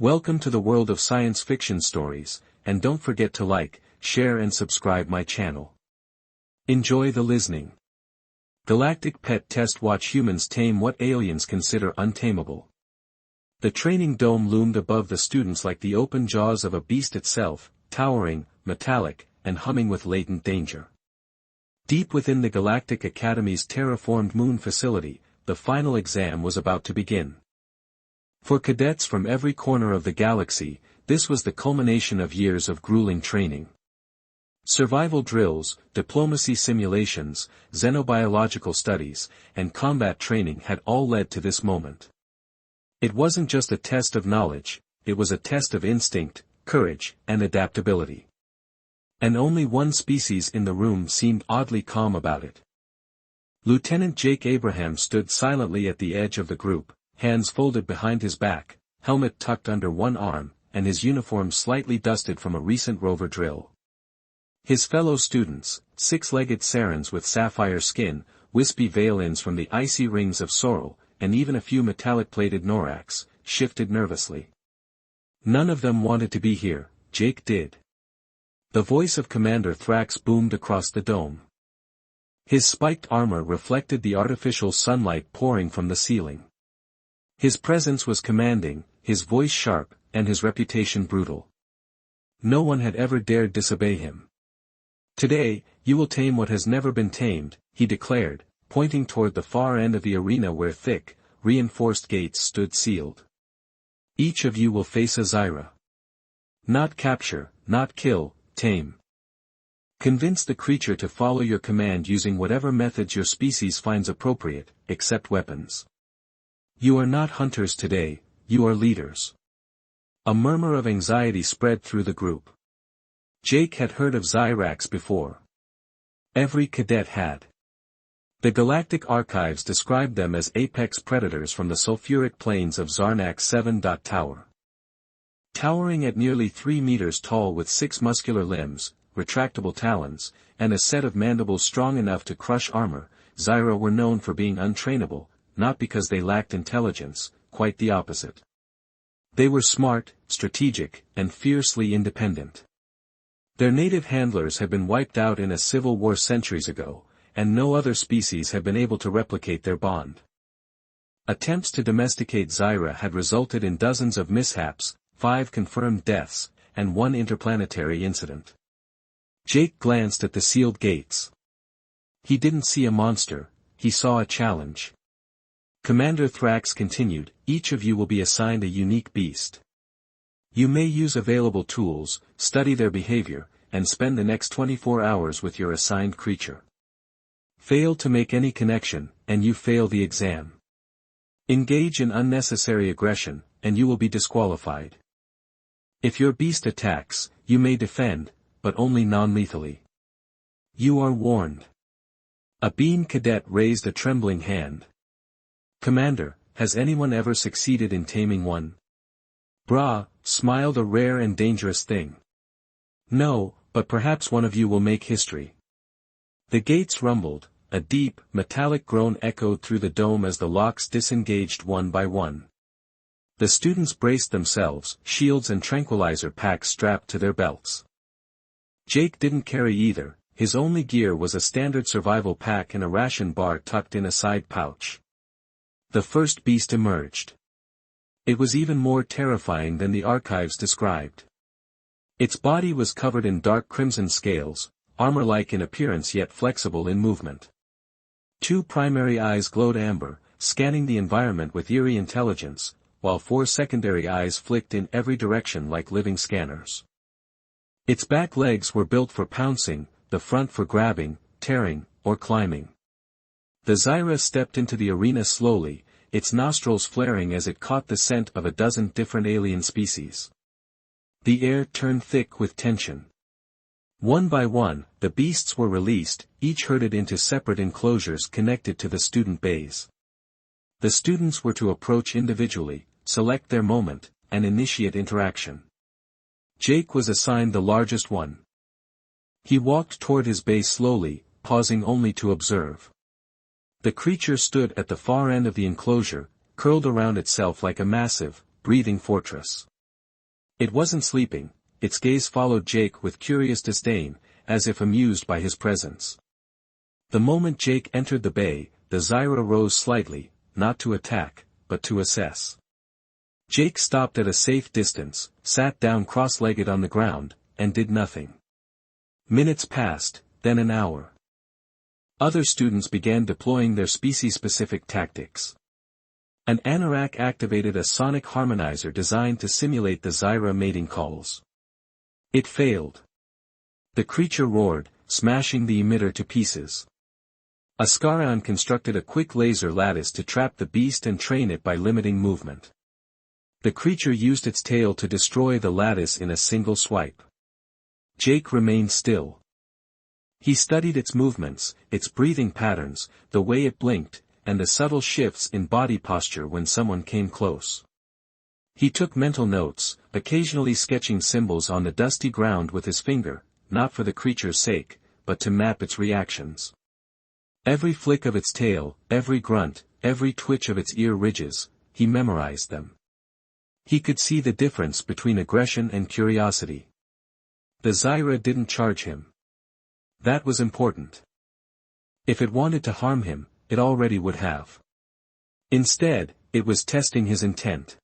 Welcome to the world of science fiction stories, and don't forget to like, share and subscribe my channel. Enjoy the listening. Galactic Pet Test. Watch humans tame what aliens consider untamable. The training dome loomed above the students like the open jaws of a beast itself, towering, metallic, and humming with latent danger. Deep within the Galactic Academy's terraformed moon facility, the final exam was about to begin. For cadets from every corner of the galaxy, this was the culmination of years of grueling training. Survival drills, diplomacy simulations, xenobiological studies, and combat training had all led to this moment. It wasn't just a test of knowledge, it was a test of instinct, courage, and adaptability. And only one species in the room seemed oddly calm about it. Lieutenant Jake Abraham stood silently at the edge of the group, hands folded behind his back, helmet tucked under one arm, and his uniform slightly dusted from a recent rover drill. His fellow students, six-legged Sarans with sapphire skin, wispy veil-ins from the icy rings of Sorrel, and even a few metallic-plated Noraks, shifted nervously. None of them wanted to be here, Jake did. The voice of Commander Thrax boomed across the dome. His spiked armor reflected the artificial sunlight pouring from the ceiling. His presence was commanding, his voice sharp, and his reputation brutal. No one had ever dared disobey him. "Today, you will tame what has never been tamed," he declared, pointing toward the far end of the arena where thick, reinforced gates stood sealed. "Each of you will face a Zyra. Not capture, not kill, tame. Convince the creature to follow your command using whatever methods your species finds appropriate, except weapons. You are not hunters today, you are leaders." A murmur of anxiety spread through the group. Jake had heard of Zyrax before. Every cadet had. The Galactic Archives described them as apex predators from the sulfuric plains of Zarnak 7. Tower. Towering at nearly 3 meters tall with 6 muscular limbs, retractable talons, and a set of mandibles strong enough to crush armor, Zyra were known for being untrainable, not because they lacked intelligence, quite the opposite. They were smart, strategic, and fiercely independent. Their native handlers had been wiped out in a civil war centuries ago, and no other species had been able to replicate their bond. Attempts to domesticate Zyra had resulted in dozens of mishaps, 5 confirmed deaths, and 1 interplanetary incident. Jake glanced at the sealed gates. He didn't see a monster, he saw a challenge. Commander Thrax continued, "Each of you will be assigned a unique beast. You may use available tools, study their behavior, and spend the next 24 hours with your assigned creature. Fail to make any connection, and you fail the exam. Engage in unnecessary aggression, and you will be disqualified. If your beast attacks, you may defend, but only non-lethally. You are warned." A bean cadet raised a trembling hand. "Commander, has anyone ever succeeded in taming one?" Bra smiled, "A rare and dangerous thing. No, but perhaps one of you will make history." The gates rumbled, a deep, metallic groan echoed through the dome as the locks disengaged one by one. The students braced themselves, shields and tranquilizer packs strapped to their belts. Jake didn't carry either, his only gear was a standard survival pack and a ration bar tucked in a side pouch. The first beast emerged. It was even more terrifying than the archives described. Its body was covered in dark crimson scales, armor-like in appearance yet flexible in movement. 2 primary eyes glowed amber, scanning the environment with eerie intelligence, while 4 secondary eyes flicked in every direction like living scanners. Its back legs were built for pouncing, the front for grabbing, tearing, or climbing. The Zyra stepped into the arena slowly, its nostrils flaring as it caught the scent of a dozen different alien species. The air turned thick with tension. One by one, the beasts were released, each herded into separate enclosures connected to the student bays. The students were to approach individually, select their moment, and initiate interaction. Jake was assigned the largest one. He walked toward his base slowly, pausing only to observe. The creature stood at the far end of the enclosure, curled around itself like a massive, breathing fortress. It wasn't sleeping, its gaze followed Jake with curious disdain, as if amused by his presence. The moment Jake entered the bay, the Zyra rose slightly, not to attack, but to assess. Jake stopped at a safe distance, sat down cross-legged on the ground, and did nothing. Minutes passed, then an hour. Other students began deploying their species-specific tactics. An anorak activated a sonic harmonizer designed to simulate the Zyra mating calls. It failed. The creature roared, smashing the emitter to pieces. Askarion constructed a quick laser lattice to trap the beast and train it by limiting movement. The creature used its tail to destroy the lattice in a single swipe. Jake remained still. He studied its movements, its breathing patterns, the way it blinked, and the subtle shifts in body posture when someone came close. He took mental notes, occasionally sketching symbols on the dusty ground with his finger, not for the creature's sake, but to map its reactions. Every flick of its tail, every grunt, every twitch of its ear ridges, he memorized them. He could see the difference between aggression and curiosity. The Zyra didn't charge him. That was important. If it wanted to harm him, it already would have. Instead, it was testing his intent.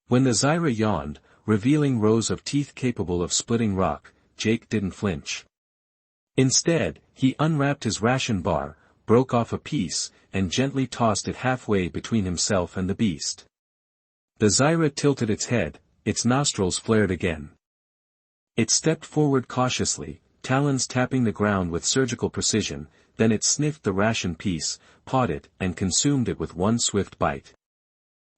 When the Zyra yawned, revealing rows of teeth capable of splitting rock, Jake didn't flinch. Instead, he unwrapped his ration bar, broke off a piece, and gently tossed it halfway between himself and the beast. The Zyra tilted its head, its nostrils flared again. It stepped forward cautiously, talons tapping the ground with surgical precision, then it sniffed the ration piece, pawed it, and consumed it with one swift bite.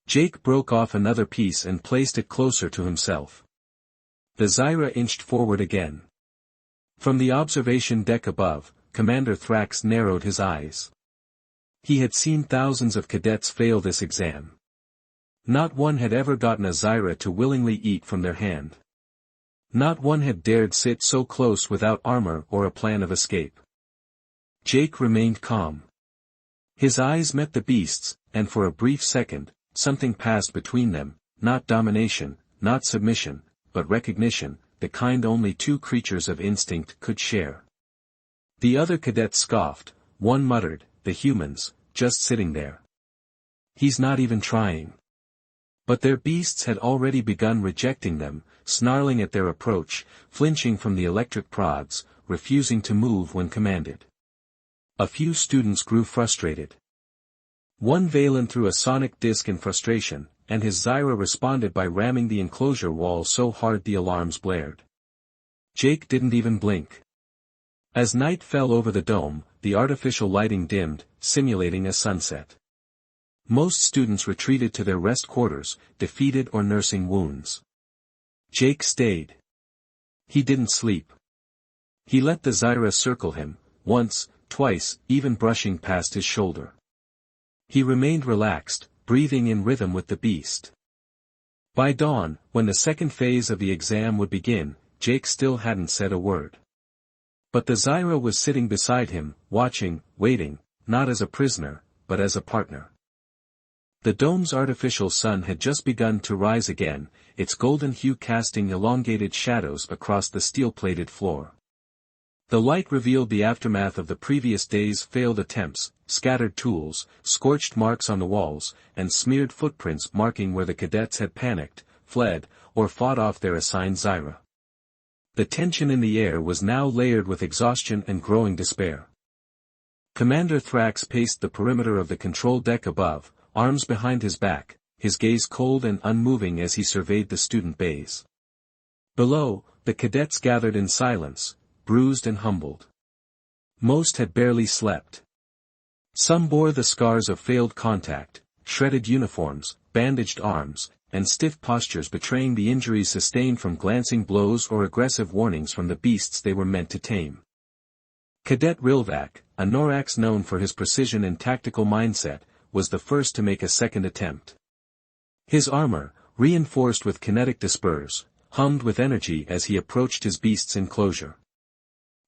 Jake broke off another piece and placed it closer to himself. The Zyra inched forward again. From the observation deck above, Commander Thrax narrowed his eyes. He had seen thousands of cadets fail this exam. Not one had ever gotten a Zyra to willingly eat from their hand. Not one had dared sit so close without armor or a plan of escape. Jake remained calm. His eyes met the beast's, and for a brief second, something passed between them, not domination, not submission, but recognition, the kind only two creatures of instinct could share. The other cadet scoffed, one muttered, "The humans, just sitting there. He's not even trying." But their beasts had already begun rejecting them, snarling at their approach, flinching from the electric prods, refusing to move when commanded. A few students grew frustrated. One Valen threw a sonic disc in frustration, and his Zyra responded by ramming the enclosure wall so hard the alarms blared. Jake didn't even blink. As night fell over the dome, the artificial lighting dimmed, simulating a sunset. Most students retreated to their rest quarters, defeated or nursing wounds. Jake stayed. He didn't sleep. He let the Zyra circle him, once, twice, even brushing past his shoulder. He remained relaxed, breathing in rhythm with the beast. By dawn, when the second phase of the exam would begin, Jake still hadn't said a word. But the Zyra was sitting beside him, watching, waiting, not as a prisoner, but as a partner. The dome's artificial sun had just begun to rise again, its golden hue casting elongated shadows across the steel-plated floor. The light revealed the aftermath of the previous day's failed attempts, scattered tools, scorched marks on the walls, and smeared footprints marking where the cadets had panicked, fled, or fought off their assigned Zyra. The tension in the air was now layered with exhaustion and growing despair. Commander Thrax paced the perimeter of the control deck above, arms behind his back, his gaze cold and unmoving as he surveyed the student bays. Below, the cadets gathered in silence, bruised and humbled. Most had barely slept. Some bore the scars of failed contact, shredded uniforms, bandaged arms, and stiff postures betraying the injuries sustained from glancing blows or aggressive warnings from the beasts they were meant to tame. Cadet Rilvac, a Norax known for his precision and tactical mindset, was the first to make a second attempt. His armor, reinforced with kinetic disperse, hummed with energy as he approached his beast's enclosure.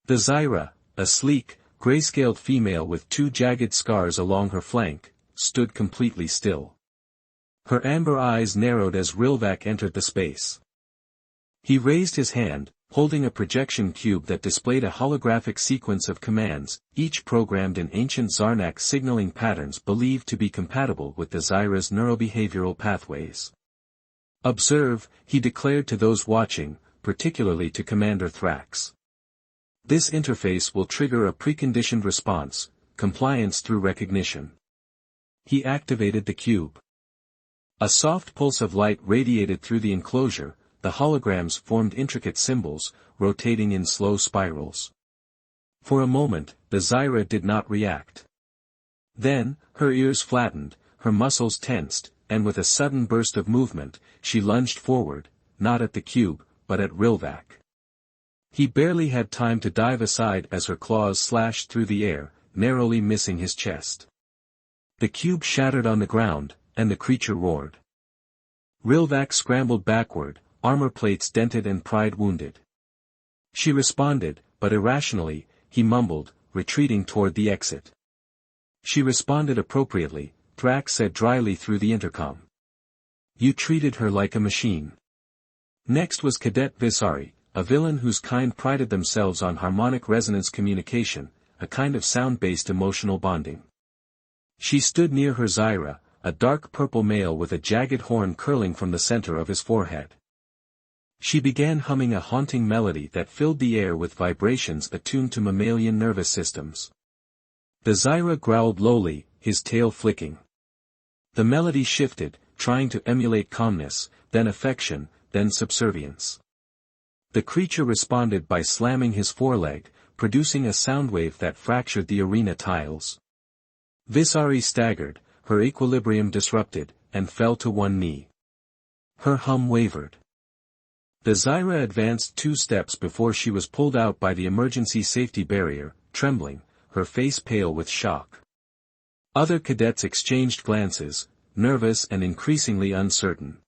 The Zyra, a sleek, gray-scaled female with two jagged scars along her flank, stood completely still. Her amber eyes narrowed as Rilvac entered the space. He raised his hand, holding a projection cube that displayed a holographic sequence of commands, each programmed in ancient Zarnak signaling patterns believed to be compatible with the Zyra's neurobehavioral pathways. "Observe," he declared to those watching, particularly to Commander Thrax. "This interface will trigger a preconditioned response, compliance through recognition." He activated the cube. A soft pulse of light radiated through the enclosure. The holograms formed intricate symbols, rotating in slow spirals. For a moment, the Zyra did not react. Then, her ears flattened, her muscles tensed, and with a sudden burst of movement, she lunged forward, not at the cube, but at Rilvac. He barely had time to dive aside as her claws slashed through the air, narrowly missing his chest. The cube shattered on the ground, and the creature roared. Rilvac scrambled backward, armor plates dented and pride wounded. She responded, but irrationally, he mumbled, retreating toward the exit. She responded appropriately, Thrax said dryly through the intercom. "You treated her like a machine." Next was Cadet Visari, a villain whose kind prided themselves on harmonic resonance communication, a kind of sound-based emotional bonding. She stood near her Zyra, a dark purple male with a jagged horn curling from the center of his forehead. She began humming a haunting melody that filled the air with vibrations attuned to mammalian nervous systems. The Zyra growled lowly, his tail flicking. The melody shifted, trying to emulate calmness, then affection, then subservience. The creature responded by slamming his foreleg, producing a sound wave that fractured the arena tiles. Visari staggered, her equilibrium disrupted, and fell to one knee. Her hum wavered. The Zyra advanced 2 steps before she was pulled out by the emergency safety barrier, trembling, her face pale with shock. Other cadets exchanged glances, nervous and increasingly uncertain.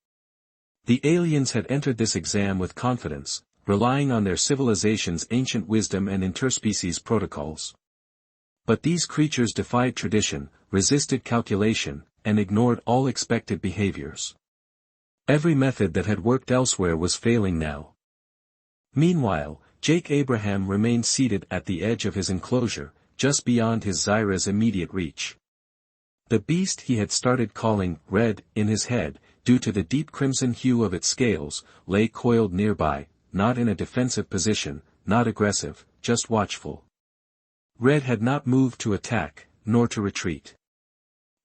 The aliens had entered this exam with confidence, relying on their civilization's ancient wisdom and interspecies protocols. But these creatures defied tradition, resisted calculation, and ignored all expected behaviors. Every method that had worked elsewhere was failing now. Meanwhile, Jake Abraham remained seated at the edge of his enclosure, just beyond his Zyra's immediate reach. The beast he had started calling Red in his head, due to the deep crimson hue of its scales, lay coiled nearby, not in a defensive position, not aggressive, just watchful. Red had not moved to attack, nor to retreat.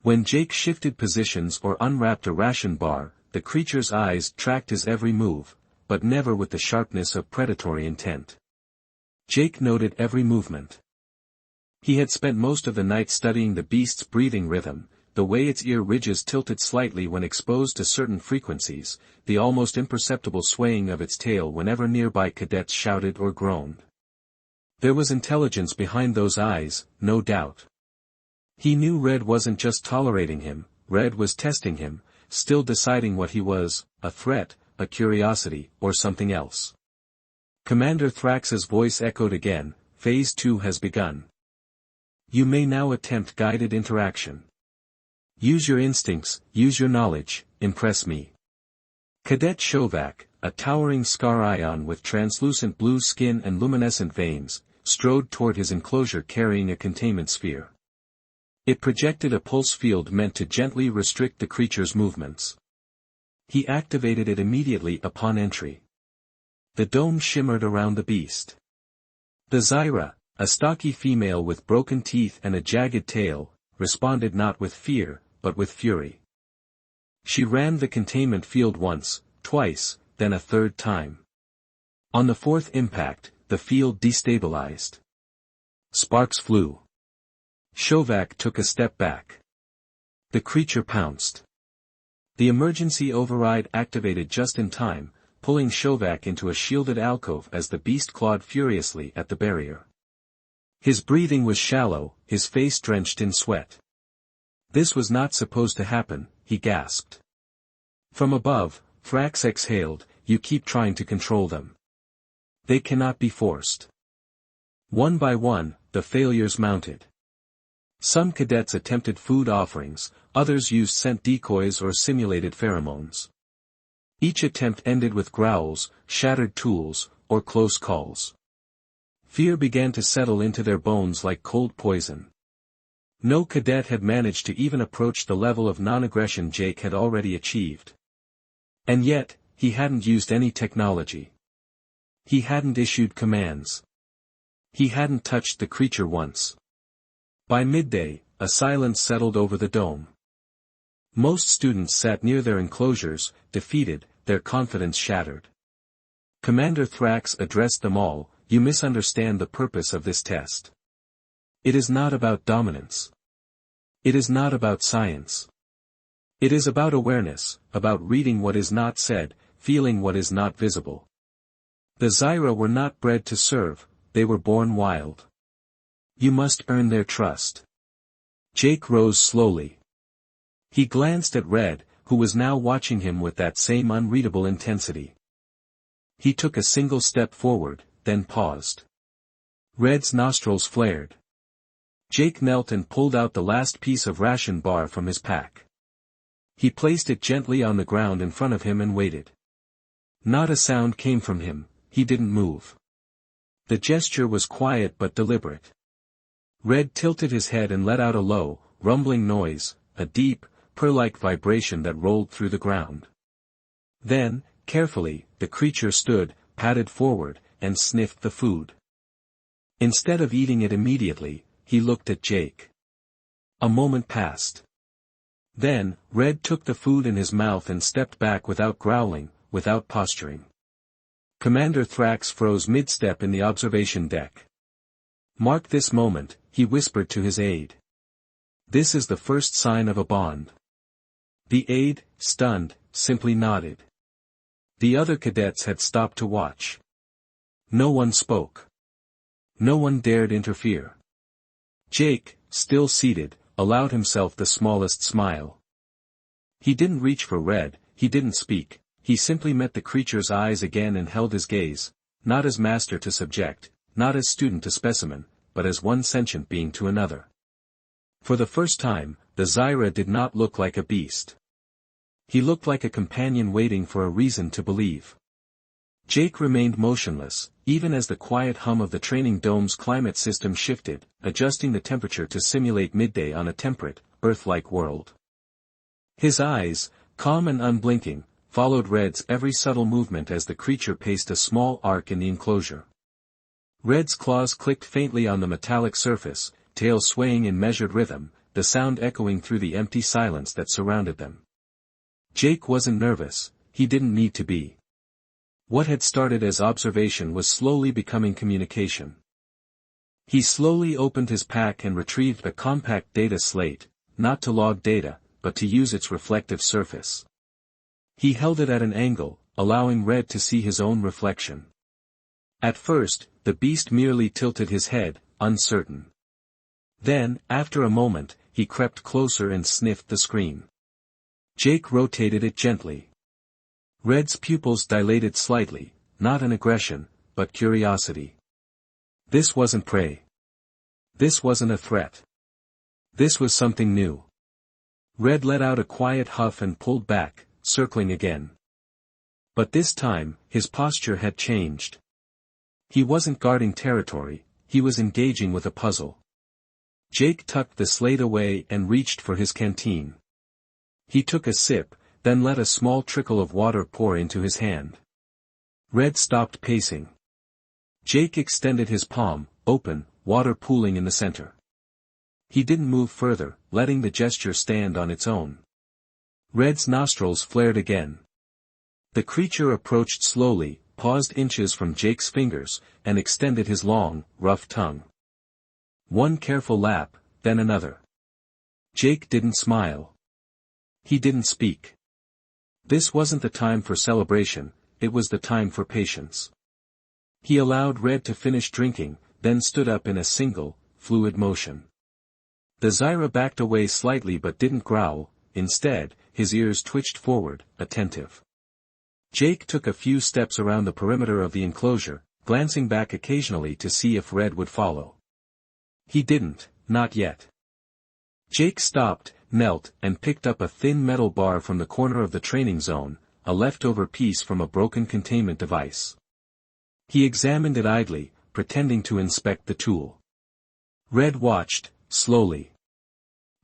When Jake shifted positions or unwrapped a ration bar, the creature's eyes tracked his every move, but never with the sharpness of predatory intent. Jake noted every movement. He had spent most of the night studying the beast's breathing rhythm, the way its ear ridges tilted slightly when exposed to certain frequencies, the almost imperceptible swaying of its tail whenever nearby cadets shouted or groaned. There was intelligence behind those eyes, no doubt. He knew Red wasn't just tolerating him, Red was testing him, still deciding what he was, a threat, a curiosity, or something else. Commander Thrax's voice echoed again, Phase 2 has begun. You may now attempt guided interaction. Use your instincts, use your knowledge, impress me. Cadet Shovak, a towering scar ion with translucent blue skin and luminescent veins, strode toward his enclosure carrying a containment sphere. It projected a pulse field meant to gently restrict the creature's movements. He activated it immediately upon entry. The dome shimmered around the beast. The Zyra, a stocky female with broken teeth and a jagged tail, responded not with fear, but with fury. She rammed the containment field once, twice, then a third time. On the 4th impact, the field destabilized. Sparks flew. Shovak took a step back. The creature pounced. The emergency override activated just in time, pulling Shovak into a shielded alcove as the beast clawed furiously at the barrier. His breathing was shallow, his face drenched in sweat. This was not supposed to happen, he gasped. From above, Thrax exhaled, you keep trying to control them. They cannot be forced. One by one, the failures mounted. Some cadets attempted food offerings, others used scent decoys or simulated pheromones. Each attempt ended with growls, shattered tools, or close calls. Fear began to settle into their bones like cold poison. No cadet had managed to even approach the level of non-aggression Jake had already achieved. And yet, he hadn't used any technology. He hadn't issued commands. He hadn't touched the creature once. By midday, a silence settled over the dome. Most students sat near their enclosures, defeated, their confidence shattered. Commander Thrax addressed them all. You misunderstand the purpose of this test. It is not about dominance. It is not about science. It is about awareness, about reading what is not said, feeling what is not visible. The Zyra were not bred to serve, they were born wild. You must earn their trust. Jake rose slowly. He glanced at Red, who was now watching him with that same unreadable intensity. He took a single step forward, then paused. Red's nostrils flared. Jake knelt and pulled out the last piece of ration bar from his pack. He placed it gently on the ground in front of him and waited. Not a sound came from him, he didn't move. The gesture was quiet but deliberate. Red tilted his head and let out a low, rumbling noise, a deep, purr-like vibration that rolled through the ground. Then, carefully, the creature stood, padded forward, and sniffed the food. Instead of eating it immediately, he looked at Jake. A moment passed. Then, Red took the food in his mouth and stepped back without growling, without posturing. Commander Thrax froze mid-step in the observation deck. Mark this moment, he whispered to his aide. This is the first sign of a bond. The aide, stunned, simply nodded. The other cadets had stopped to watch. No one spoke. No one dared interfere. Jake, still seated, allowed himself the smallest smile. He didn't reach for Red, he didn't speak, he simply met the creature's eyes again and held his gaze, not as master to subject, not as student to specimen, but as one sentient being to another. For the first time, the Zyra did not look like a beast. He looked like a companion waiting for a reason to believe. Jake remained motionless, even as the quiet hum of the training dome's climate system shifted, adjusting the temperature to simulate midday on a temperate, Earth-like world. His eyes, calm and unblinking, followed Red's every subtle movement as the creature paced a small arc in the enclosure. Red's claws clicked faintly on the metallic surface, tail swaying in measured rhythm, the sound echoing through the empty silence that surrounded them. Jake wasn't nervous, he didn't need to be. What had started as observation was slowly becoming communication. He slowly opened his pack and retrieved a compact data slate, not to log data, but to use its reflective surface. He held it at an angle, allowing Red to see his own reflection. At first, the beast merely tilted his head, uncertain. Then, after a moment, he crept closer and sniffed the screen. Jake rotated it gently. Red's pupils dilated slightly, not in aggression, but curiosity. This wasn't prey. This wasn't a threat. This was something new. Red let out a quiet huff and pulled back, circling again. But this time, his posture had changed. He wasn't guarding territory, he was engaging with a puzzle. Jake tucked the slate away and reached for his canteen. He took a sip, then let a small trickle of water pour into his hand. Red stopped pacing. Jake extended his palm, open, water pooling in the center. He didn't move further, letting the gesture stand on its own. Red's nostrils flared again. The creature approached slowly, paused inches from Jake's fingers, and extended his long, rough tongue. One careful lap, then another. Jake didn't smile. He didn't speak. This wasn't the time for celebration, it was the time for patience. He allowed Red to finish drinking, then stood up in a single, fluid motion. The Zyra backed away slightly but didn't growl, instead, his ears twitched forward, attentive. Jake took a few steps around the perimeter of the enclosure, glancing back occasionally to see if Red would follow. He didn't, not yet. Jake stopped, knelt, and picked up a thin metal bar from the corner of the training zone, a leftover piece from a broken containment device. He examined it idly, pretending to inspect the tool. Red watched, slowly.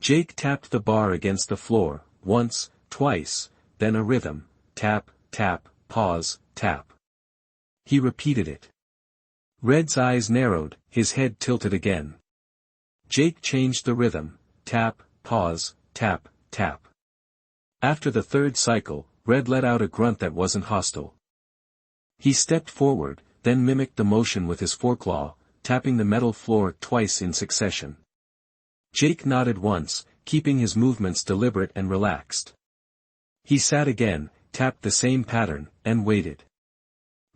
Jake tapped the bar against the floor, once, twice, then a rhythm, tap, tap, pause, tap. He repeated it. Red's eyes narrowed, his head tilted again. Jake changed the rhythm, tap, pause, tap, tap. After the third cycle, Red let out a grunt that wasn't hostile. He stepped forward, then mimicked the motion with his foreclaw, tapping the metal floor twice in succession. Jake nodded once, keeping his movements deliberate and relaxed. He sat again, tapped the same pattern, and waited.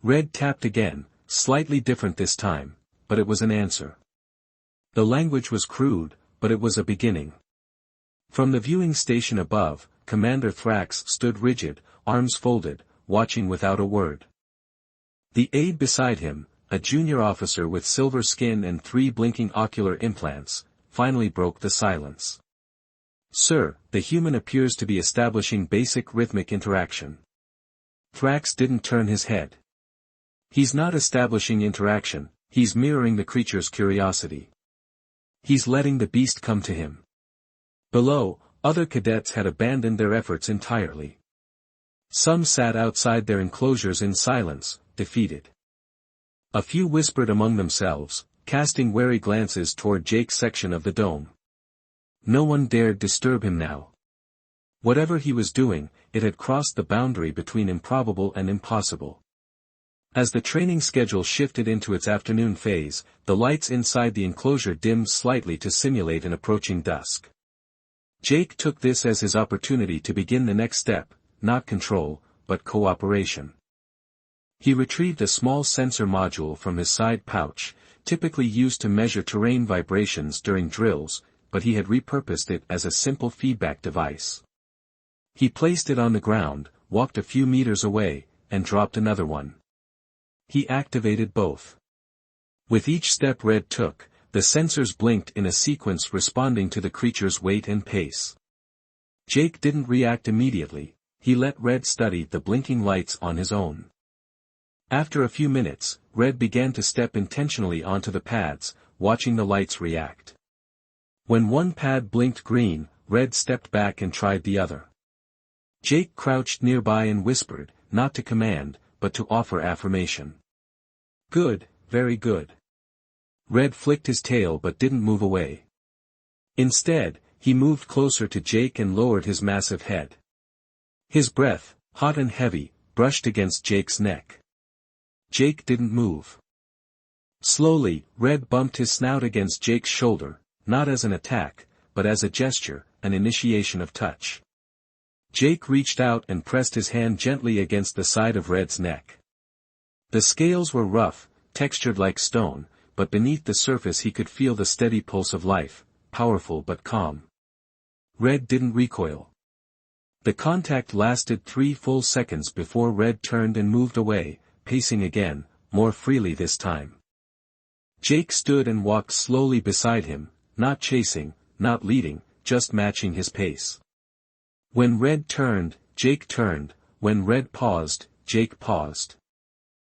Red tapped again, slightly different this time, but it was an answer. The language was crude, but it was a beginning. From the viewing station above, Commander Thrax stood rigid, arms folded, watching without a word. The aide beside him, a junior officer with silver skin and 3 blinking ocular implants, finally broke the silence. "Sir, the human appears to be establishing basic rhythmic interaction." Thrax didn't turn his head. "He's not establishing interaction, he's mirroring the creature's curiosity. He's letting the beast come to him." Below, other cadets had abandoned their efforts entirely. Some sat outside their enclosures in silence, defeated. A few whispered among themselves, casting wary glances toward Jake's section of the dome. No one dared disturb him now. Whatever he was doing, it had crossed the boundary between improbable and impossible. As the training schedule shifted into its afternoon phase, the lights inside the enclosure dimmed slightly to simulate an approaching dusk. Jake took this as his opportunity to begin the next step, not control, but cooperation. He retrieved a small sensor module from his side pouch, typically used to measure terrain vibrations during drills, but he had repurposed it as a simple feedback device. He placed it on the ground, walked a few meters away, and dropped another one. He activated both. With each step Red took, the sensors blinked in a sequence responding to the creature's weight and pace. Jake didn't react immediately, he let Red study the blinking lights on his own. After a few minutes, Red began to step intentionally onto the pads, watching the lights react. When one pad blinked green, Red stepped back and tried the other. Jake crouched nearby and whispered, not to command, but to offer affirmation. "Good, very good." Red flicked his tail but didn't move away. Instead, he moved closer to Jake and lowered his massive head. His breath, hot and heavy, brushed against Jake's neck. Jake didn't move. Slowly, Red bumped his snout against Jake's shoulder, not as an attack, but as a gesture, an initiation of touch. Jake reached out and pressed his hand gently against the side of Red's neck. The scales were rough, textured like stone, but beneath the surface he could feel the steady pulse of life, powerful but calm. Red didn't recoil. The contact lasted 3 full seconds before Red turned and moved away, pacing again, more freely this time. Jake stood and walked slowly beside him, not chasing, not leading, just matching his pace. When Red turned, Jake turned, when Red paused, Jake paused.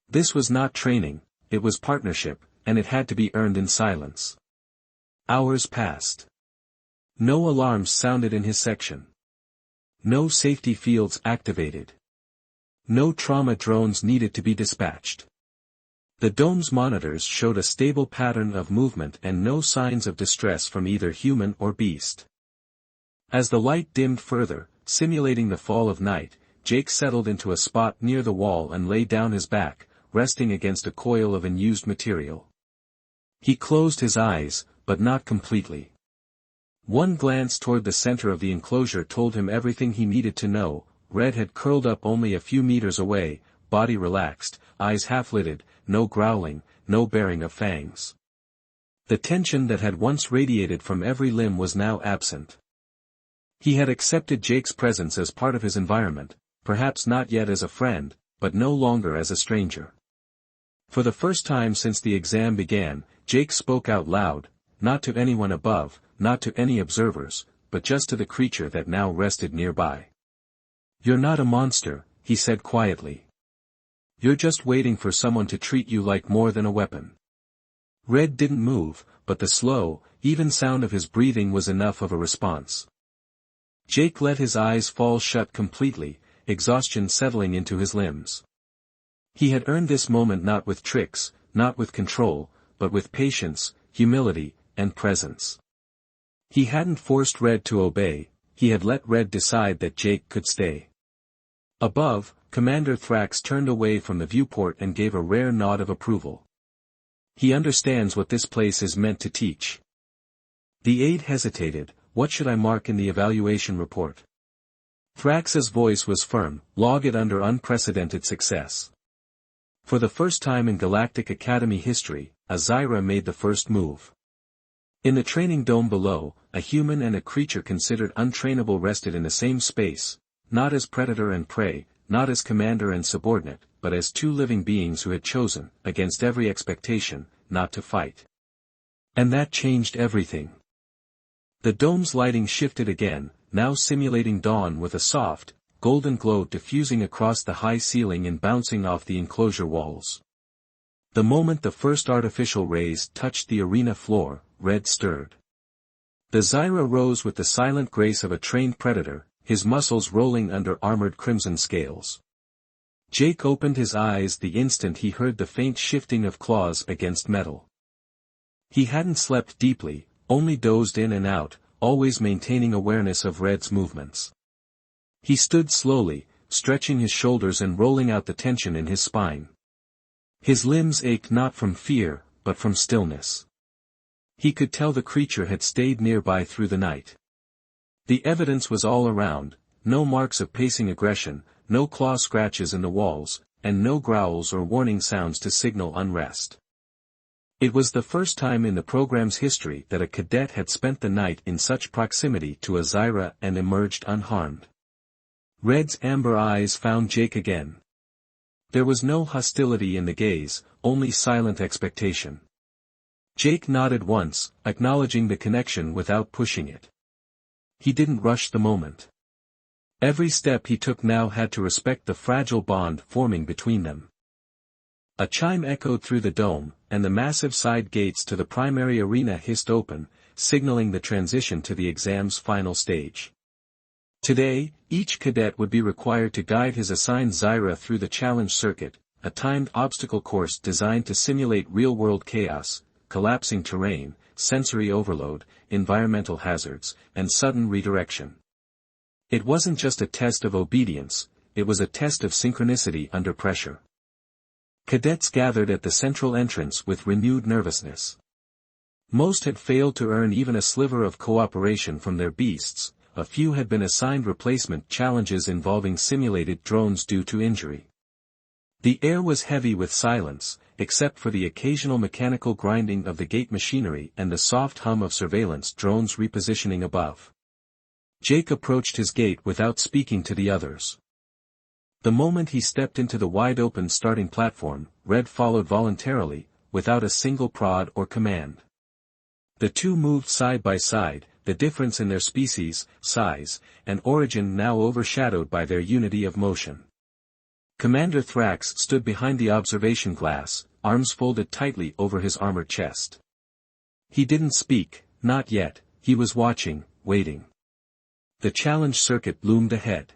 This was not training, it was partnership, and it had to be earned in silence. Hours passed. No alarms sounded in his section. No safety fields activated. No trauma drones needed to be dispatched. The dome's monitors showed a stable pattern of movement and no signs of distress from either human or beast. As the light dimmed further, simulating the fall of night, Jake settled into a spot near the wall and lay down his back, resting against a coil of unused material. He closed his eyes, but not completely. One glance toward the center of the enclosure told him everything he needed to know. Red had curled up only a few meters away, body relaxed, eyes half-lidded, no growling, no baring of fangs. The tension that had once radiated from every limb was now absent. He had accepted Jake's presence as part of his environment, perhaps not yet as a friend, but no longer as a stranger. For the first time since the exam began, Jake spoke out loud, not to anyone above, not to any observers, but just to the creature that now rested nearby. "You're not a monster, he said quietly. You're just waiting for someone to treat you like more than a weapon. Red didn't move, but the slow, even sound of his breathing was enough of a response. Jake let his eyes fall shut completely, exhaustion settling into his limbs. He had earned this moment not with tricks, not with control, but with patience, humility, and presence. He hadn't forced Red to obey, he had let Red decide that Jake could stay. Above, Commander Thrax turned away from the viewport and gave a rare nod of approval. He understands what this place is meant to teach. The aide hesitated. What should I mark in the evaluation report? Thrax's voice was firm. Log it under unprecedented success. For the first time in Galactic Academy history, a Zyra made the first move. In the training dome below, a human and a creature considered untrainable rested in the same space, not as predator and prey, not as commander and subordinate, but as two living beings who had chosen, against every expectation, not to fight. And that changed everything. The dome's lighting shifted again, now simulating dawn with a soft, golden glow diffusing across the high ceiling and bouncing off the enclosure walls. The moment the first artificial rays touched the arena floor, Red stirred. The Zyra rose with the silent grace of a trained predator, his muscles rolling under armored crimson scales. Jake opened his eyes the instant he heard the faint shifting of claws against metal. He hadn't slept deeply, only dozed in and out, always maintaining awareness of Red's movements. He stood slowly, stretching his shoulders and rolling out the tension in his spine. His limbs ached not from fear, but from stillness. He could tell the creature had stayed nearby through the night. The evidence was all around, no marks of pacing aggression, no claw scratches in the walls, and no growls or warning sounds to signal unrest. It was the first time in the program's history that a cadet had spent the night in such proximity to a Zyra and emerged unharmed. Red's amber eyes found Jake again. There was no hostility in the gaze, only silent expectation. Jake nodded once, acknowledging the connection without pushing it. He didn't rush the moment. Every step he took now had to respect the fragile bond forming between them. A chime echoed through the dome, and the massive side gates to the primary arena hissed open, signaling the transition to the exam's final stage. Today, each cadet would be required to guide his assigned Zyra through the challenge circuit, a timed obstacle course designed to simulate real-world chaos, collapsing terrain, sensory overload, environmental hazards, and sudden redirection. It wasn't just a test of obedience, it was a test of synchronicity under pressure. Cadets gathered at the central entrance with renewed nervousness. Most had failed to earn even a sliver of cooperation from their beasts, a few had been assigned replacement challenges involving simulated drones due to injury. The air was heavy with silence, except for the occasional mechanical grinding of the gate machinery and the soft hum of surveillance drones repositioning above. Jake approached his gate without speaking to the others. The moment he stepped into the wide-open starting platform, Red followed voluntarily, without a single prod or command. The two moved side by side, the difference in their species, size, and origin now overshadowed by their unity of motion. Commander Thrax stood behind the observation glass, arms folded tightly over his armored chest. He didn't speak, not yet, he was watching, waiting. The challenge circuit loomed ahead.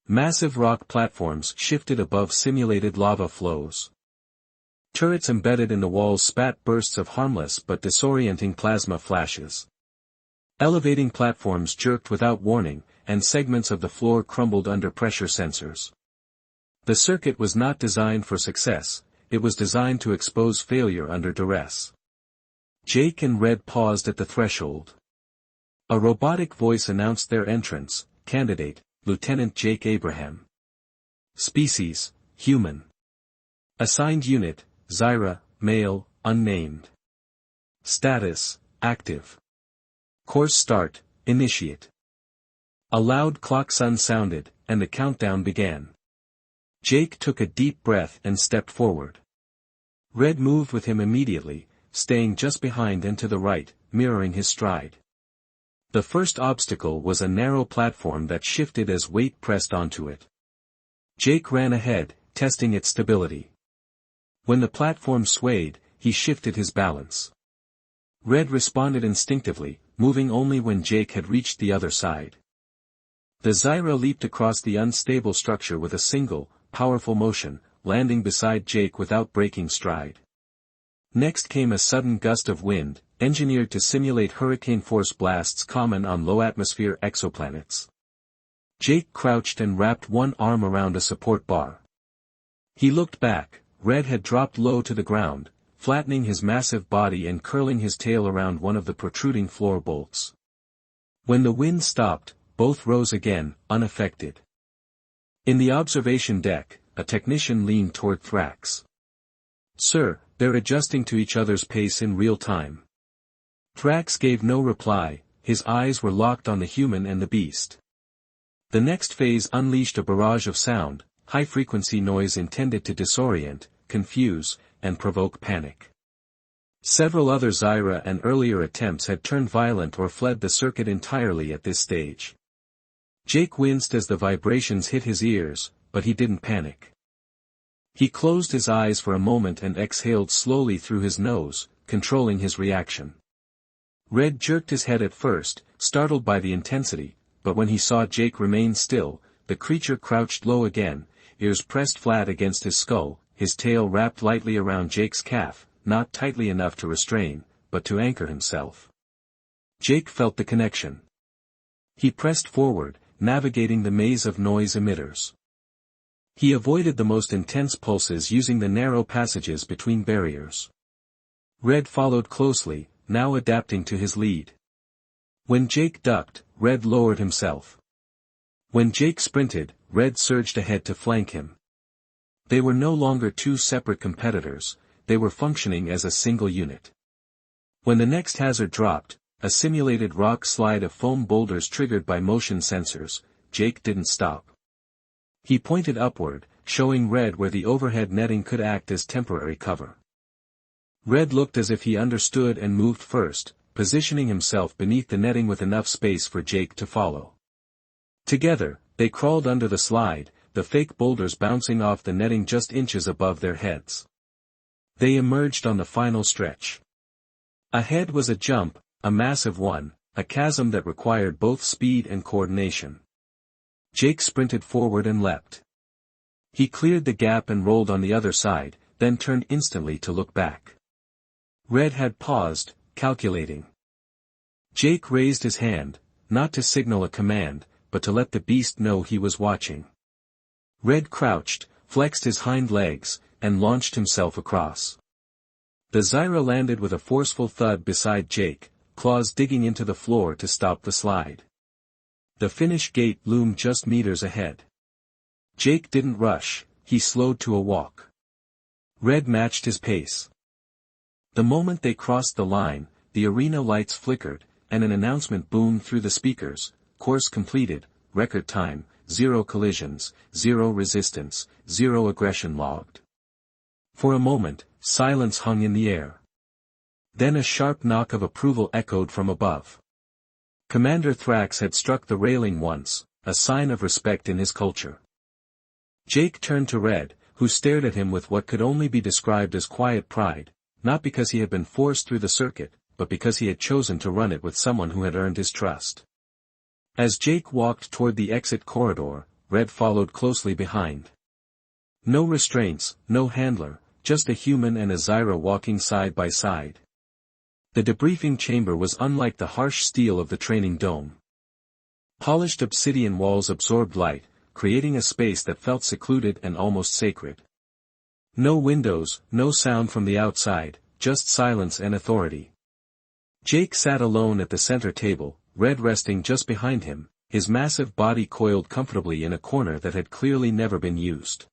Massive rock platforms shifted above simulated lava flows. Turrets embedded in the walls spat bursts of harmless but disorienting plasma flashes. Elevating platforms jerked without warning, and segments of the floor crumbled under pressure sensors. The circuit was not designed for success, it was designed to expose failure under duress. Jake and Red paused at the threshold. A robotic voice announced their entrance, candidate, Lieutenant Jake Abraham. Species, human. Assigned unit, Zyra, male, unnamed. Status, active. Course start, initiate. A loud klaxon sounded, and the countdown began. Jake took a deep breath and stepped forward. Red moved with him immediately, staying just behind and to the right, mirroring his stride. The first obstacle was a narrow platform that shifted as weight pressed onto it. Jake ran ahead, testing its stability. When the platform swayed, he shifted his balance. Red responded instinctively, moving only when Jake had reached the other side. The Zyra leaped across the unstable structure with a single, powerful motion, landing beside Jake without breaking stride. Next came a sudden gust of wind, engineered to simulate hurricane-force blasts common on low-atmosphere exoplanets. Jake crouched and wrapped one arm around a support bar. He looked back. Red had dropped low to the ground, flattening his massive body and curling his tail around one of the protruding floor bolts. When the wind stopped, both rose again, unaffected. In the observation deck, a technician leaned toward Thrax. "Sir, they're adjusting to each other's pace in real time." Thrax gave no reply, his eyes were locked on the human and the beast. The next phase unleashed a barrage of sound, high-frequency noise intended to disorient, confuse, and provoke panic. Several other Zyra and earlier attempts had turned violent or fled the circuit entirely at this stage. Jake winced as the vibrations hit his ears, but he didn't panic. He closed his eyes for a moment and exhaled slowly through his nose, controlling his reaction. Red jerked his head at first, startled by the intensity, but when he saw Jake remain still, the creature crouched low again, ears pressed flat against his skull, his tail wrapped lightly around Jake's calf, not tightly enough to restrain, but to anchor himself. Jake felt the connection. He pressed forward, navigating the maze of noise emitters. He avoided the most intense pulses using the narrow passages between barriers. Red followed closely, now adapting to his lead. When Jake ducked, Red lowered himself. When Jake sprinted, Red surged ahead to flank him. They were no longer two separate competitors, they were functioning as a single unit. When the next hazard dropped, a simulated rock slide of foam boulders triggered by motion sensors, Jake didn't stop. He pointed upward, showing Red where the overhead netting could act as temporary cover. Red looked as if he understood and moved first, positioning himself beneath the netting with enough space for Jake to follow. Together, they crawled under the slide, the fake boulders bouncing off the netting just inches above their heads. They emerged on the final stretch. Ahead was a jump, a massive one, a chasm that required both speed and coordination. Jake sprinted forward and leapt. He cleared the gap and rolled on the other side, then turned instantly to look back. Red had paused, calculating. Jake raised his hand, not to signal a command, but to let the beast know he was watching. Red crouched, flexed his hind legs, and launched himself across. The Zyra landed with a forceful thud beside Jake, claws digging into the floor to stop the slide. The finish gate loomed just meters ahead. Jake didn't rush, he slowed to a walk. Red matched his pace. The moment they crossed the line, the arena lights flickered, and an announcement boomed through the speakers: "Course completed, record time, 0 collisions, 0 resistance, 0 aggression logged." For a moment, silence hung in the air. Then a sharp knock of approval echoed from above. Commander Thrax had struck the railing once, a sign of respect in his culture. Jake turned to Red, who stared at him with what could only be described as quiet pride, not because he had been forced through the circuit, but because he had chosen to run it with someone who had earned his trust. As Jake walked toward the exit corridor, Red followed closely behind. No restraints, no handler, just a human and a Zyra walking side by side. The debriefing chamber was unlike the harsh steel of the training dome. Polished obsidian walls absorbed light, creating a space that felt secluded and almost sacred. No windows, no sound from the outside, just silence and authority. Jake sat alone at the center table, Red resting just behind him, his massive body coiled comfortably in a corner that had clearly never been used.